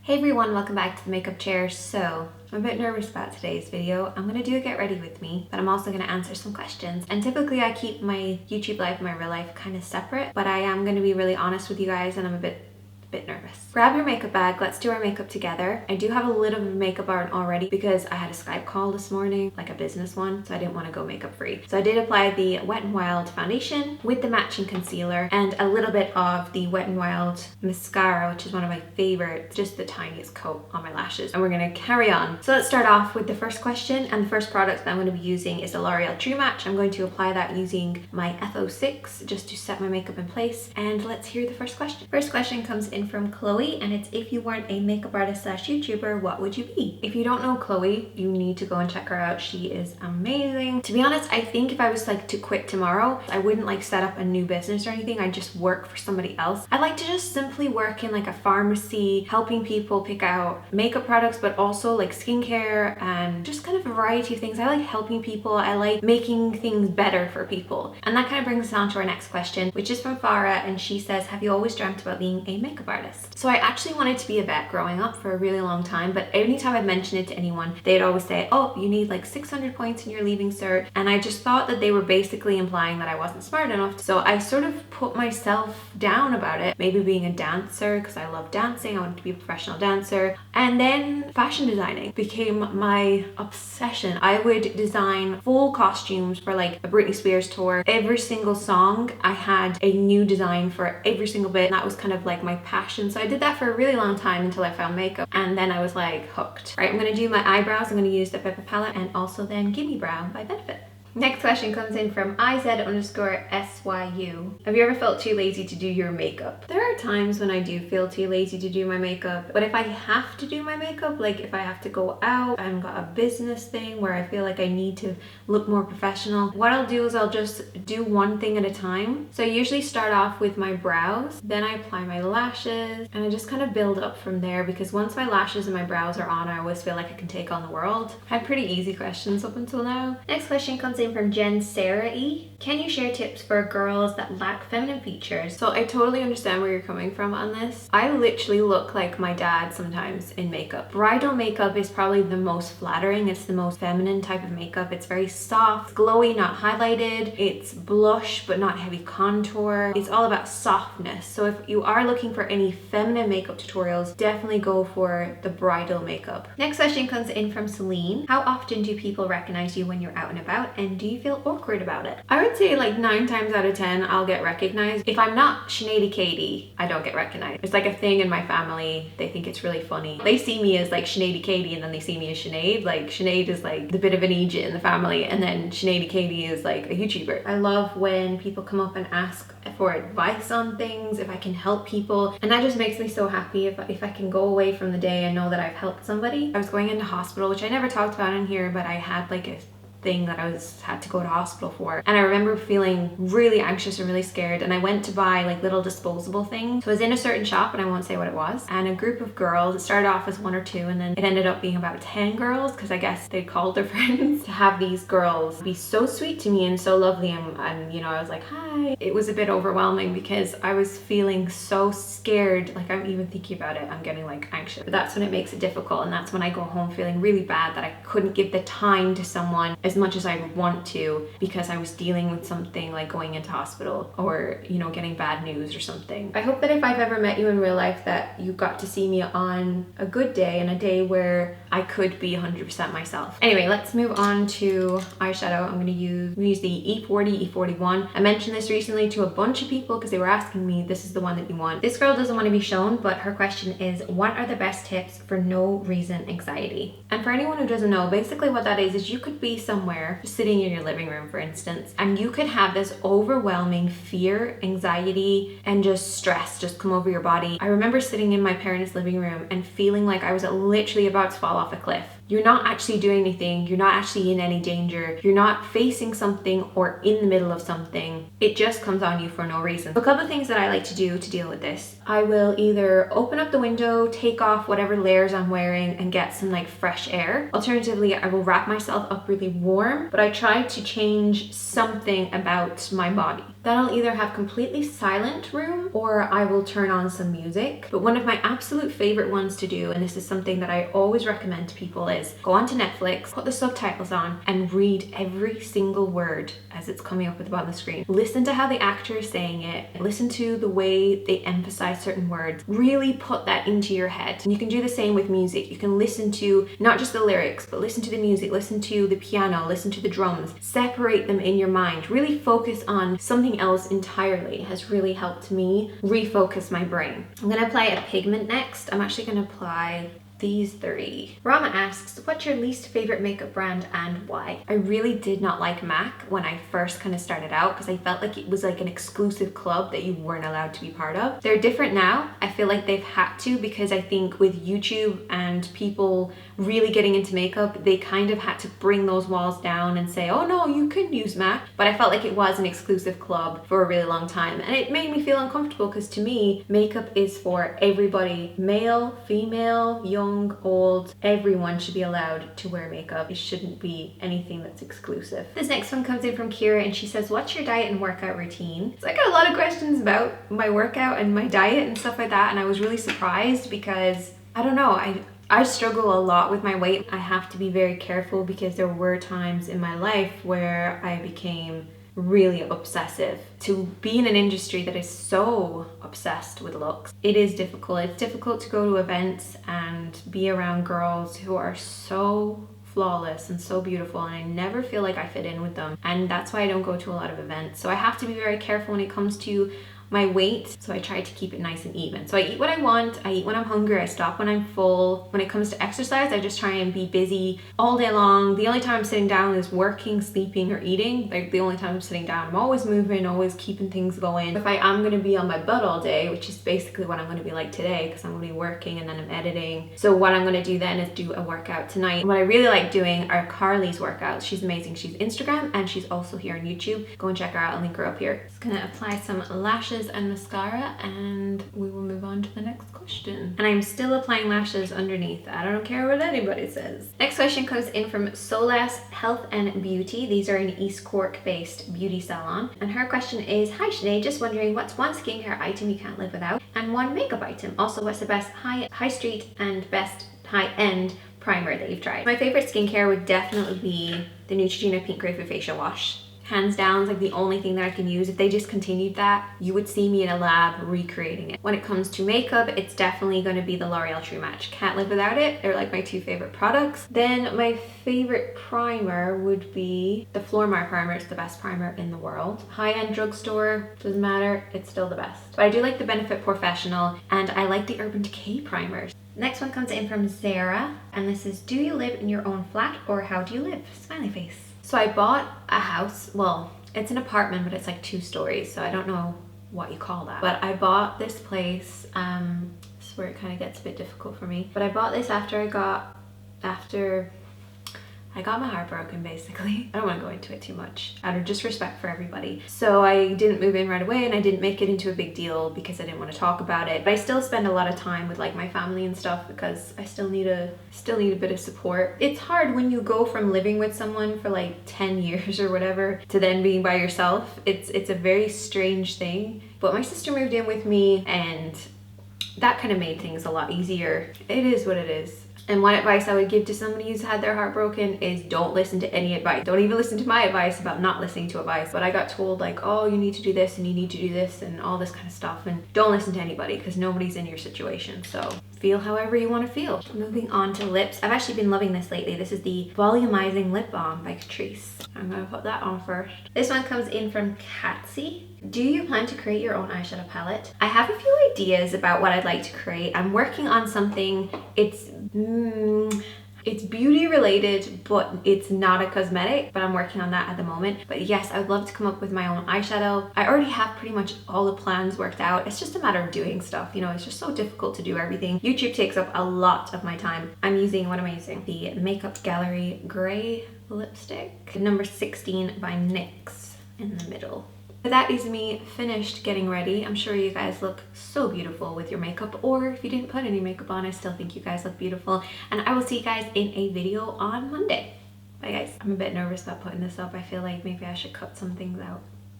Hey everyone, welcome back to the makeup chair. So I'm a bit nervous about today's video. I'm gonna do a get ready with me, but I'm also gonna answer some questions. And typically I keep my YouTube life and my real life kind of separate, but I am gonna be really honest with you guys and I'm a bit nervous. Grab your makeup bag, let's do our makeup together. I do have a little bit of makeup art already because I had a Skype call this morning, like a business one, so I didn't want to go makeup free. So I did apply the Wet n Wild foundation with the matching concealer and a little bit of the Wet n Wild mascara, which is one of my favorites, just the tiniest coat on my lashes. And we're gonna carry on. So let's start off with the first question, and the first product that I'm going to be using is the L'Oreal True Match. I'm going to apply that using my F06 just to set my makeup in place. And let's hear the first question. First question comes in from Chloe, and it's, if you weren't a makeup artist slash YouTuber, what would you be? If you don't know Chloe, you need to go and check her out. She is amazing. To be honest, I think if I was like to quit tomorrow, I wouldn't like set up a new business or anything. I'd just work for somebody else. I'd like to just simply work in like a pharmacy, helping people pick out makeup products, but also like skincare and just kind of a variety of things. I like helping people. I like making things better for people. And that kind of brings us on to our next question, which is from Farah, and she says, have you always dreamt about being a makeup artist? So I actually wanted to be a vet growing up for a really long time, but anytime I mentioned it to anyone, they'd always say, oh, you need like 600 points in your leaving cert. And I just thought that they were basically implying that I wasn't smart enough. So I sort of put myself down about it. Maybe being a dancer, because I love dancing. I wanted to be a professional dancer. And then fashion designing became my obsession. I would design full costumes for like a Britney Spears tour. Every single song, I had a new design for every single bit. And that was kind of like my passion. So I did that for a really long time until I found makeup, and then I was like hooked. Right, I'm gonna do my eyebrows. I'm gonna use the Pepper palette and also then Gimme Brow by Benefit. Next question comes in from IZ_SYU. Have you ever felt too lazy to do your makeup? There are times when I do feel too lazy to do my makeup, but if I have to do my makeup, like if I have to go out, I've got a business thing where I feel like I need to look more professional, what I'll do is I'll just do one thing at a time. So I usually start off with my brows, then I apply my lashes, and I just kind of build up from there, because once my lashes and my brows are on, I always feel like I can take on the world. I had pretty easy questions up until now. Next question comes in from Jen Sarah E. Can you share tips for girls that lack feminine features? So I totally understand where you're coming from on this. I literally look like my dad sometimes in makeup. Bridal makeup is probably the most flattering. It's the most feminine type of makeup. It's very soft, glowy, not highlighted. It's blush, but not heavy contour. It's all about softness. So if you are looking for any feminine makeup tutorials, definitely go for the bridal makeup. Next question comes in from Celine. How often do people recognize you when you're out and about, and do you feel awkward about it? I would say like 9 times out of 10 I'll get recognized. If I'm not Sinead Katie, I don't get recognized. It's like a thing in my family. They think it's really funny. They see me as like Sinead Katie, and then they see me as Sinead. Like Sinead is like the bit of an Egypt in the family, and then Sinead Katie is like a YouTuber. I love when people come up and ask for advice on things, if I can help people, and that just makes me so happy if I can go away from the day and know that I've helped somebody. I was going into hospital, which I never talked about in here, but I had like a thing that I had to go to hospital for, and I remember feeling really anxious and really scared, and I went to buy like little disposable things. So I was in a certain shop, and I won't say what it was, and a group of girls, it started off as 1 or 2, and then it ended up being about 10 girls, because I guess they called their friends, to have these girls be so sweet to me and so lovely, and you know, I was like, hi. It was a bit overwhelming because I was feeling so scared. Like, I'm even thinking about it, I'm getting like anxious. But that's when it makes it difficult, and that's when I go home feeling really bad that I couldn't give the time to someone as much as I would want to, because I was dealing with something like going into hospital, or you know, getting bad news or something. I hope that if I've ever met you in real life, that you got to see me on a good day, and a day where I could be 100% myself. Anyway, let's move on to eyeshadow. I'm gonna use the E40, E41. I mentioned this recently to a bunch of people because they were asking me, this is the one that you want. This girl doesn't want to be shown, but her question is, what are the best tips for no reason anxiety? And for anyone who doesn't know, basically what that is you could be somewhere, just sitting in your living room for instance, and you could have this overwhelming fear, anxiety, and just stress just come over your body. I remember sitting in my parents' living room and feeling like I was literally about to fall off a cliff. You're not actually doing anything, you're not actually in any danger, you're not facing something or in the middle of something. It just comes on you for no reason. A couple of things that I like to do to deal with this. I will either open up the window, take off whatever layers I'm wearing, and get some like fresh air. Alternatively, I will wrap myself up really warm, but I try to change something about my body. Then I'll either have completely silent room or I will turn on some music. But one of my absolute favorite ones to do, and this is something that I always recommend to people, is go onto Netflix, put the subtitles on and read every single word as it's coming up at the bottom of the screen. Listen to how the actor is saying it. Listen to the way they emphasize certain words. Really put that into your head. And you can do the same with music. You can listen to not just the lyrics, but listen to the music, listen to the piano, listen to the drums. Separate them in your mind. Really focus on something else entirely. It has really helped me refocus my brain. I'm gonna apply a pigment next. I'm actually gonna apply these three. Rama asks, what's your least favorite makeup brand and why? I really did not like MAC when I first kind of started out because I felt like it was like an exclusive club that you weren't allowed to be part of. They're different now. I feel like they've had to, because I think with YouTube and people really getting into makeup, they kind of had to bring those walls down and say, oh no, you can use MAC. But I felt like it was an exclusive club for a really long time. And it made me feel uncomfortable because to me, makeup is for everybody, male, female, young, old, everyone should be allowed to wear makeup. It shouldn't be anything that's exclusive. This next one comes in from Kira and she says, what's your diet and workout routine? So I got a lot of questions about my workout and my diet and stuff like that, and I was really surprised because I don't know, I struggle a lot with my weight. I have to be very careful because there were times in my life where I became really obsessive. To be in an industry that is so obsessed with looks, it is difficult. It's difficult to go to events and be around girls who are so flawless and so beautiful, and I never feel like I fit in with them, and that's why I don't go to a lot of events. So I have to be very careful when it comes to my weight, so I try to keep it nice and even. So I eat what I want, I eat when I'm hungry, I stop when I'm full. When it comes to exercise, I just try and be busy all day long. The only time I'm sitting down is working, sleeping, or eating. Like the only time I'm sitting down, I'm always moving, always keeping things going. If I am gonna be on my butt all day, which is basically what I'm gonna be like today, because I'm gonna be working and then I'm editing. So what I'm gonna do then is do a workout tonight. And what I really like doing are Carly's workouts. She's amazing. She's Instagram and she's also here on YouTube. Go and check her out, I'll link her up here. Just gonna apply some lashes and mascara and we will move on to the next question. And I'm still applying lashes underneath. I don't care what anybody says. Next question comes in from Solas Health and Beauty. These are an East Cork based beauty salon. And her question is, hi Sinead, just wondering what's one skincare item you can't live without and one makeup item. Also, what's the best high street and best high-end primer that you've tried? My favorite skincare would definitely be the Neutrogena Pink Grapefruit Facial Wash. Hands down, it's like the only thing that I can use. If they discontinued that, you would see me in a lab recreating it. When it comes to makeup, it's definitely going to be the L'Oreal True Match. Can't live without it. They're like my two favorite products. Then my favorite primer would be the Flormar primer. It's the best primer in the world. High-end drugstore, doesn't matter, it's still the best. But I do like the Benefit Professional and I like the Urban Decay primers. Next one comes in from Sarah and this is, do you live in your own flat or how do you live? Smiley face. So I bought a house, well, it's an apartment, but it's like 2 stories, so I don't know what you call that. But I bought this place, this is where it kind of gets a bit difficult for me. But I bought this after I got my heart broken, basically. I don't want to go into it too much out of just respect for everybody. So I didn't move in right away and I didn't make it into a big deal because I didn't want to talk about it. But I still spend a lot of time with like my family and stuff because I still need a bit of support. It's hard when you go from living with someone for like 10 years or whatever to then being by yourself. It's a very strange thing. But my sister moved in with me and that kind of made things a lot easier. It is what it is. And one advice I would give to somebody who's had their heart broken is don't listen to any advice. Don't even listen to my advice about not listening to advice. But I got told like, oh, you need to do this and you need to do this and all this kind of stuff. And don't listen to anybody because nobody's in your situation. So feel however you want to feel. Moving on to lips. I've actually been loving this lately. This is the Volumizing Lip Balm by Catrice. I'm gonna put that on first. This one comes in from Katsy. Do you plan to create your own eyeshadow palette? I have a few ideas about what I'd like to create. I'm working on something. It's beauty related, but it's not a cosmetic, but I'm working on that at the moment. But yes, I would love to come up with my own eyeshadow. I already have pretty much all the plans worked out. It's just a matter of doing stuff. You know, it's just so difficult to do everything. YouTube takes up a lot of my time. I'm using, what am I using? The Makeup Gallery Gray lipstick, number 16 by NYX in the middle. That is me finished getting ready. I'm sure you guys look so beautiful with your makeup, or if you didn't put any makeup on, I still think you guys look beautiful. And I will see you guys in a video on Monday. Bye guys. I'm a bit nervous about putting this up. I feel like maybe I should cut some things out.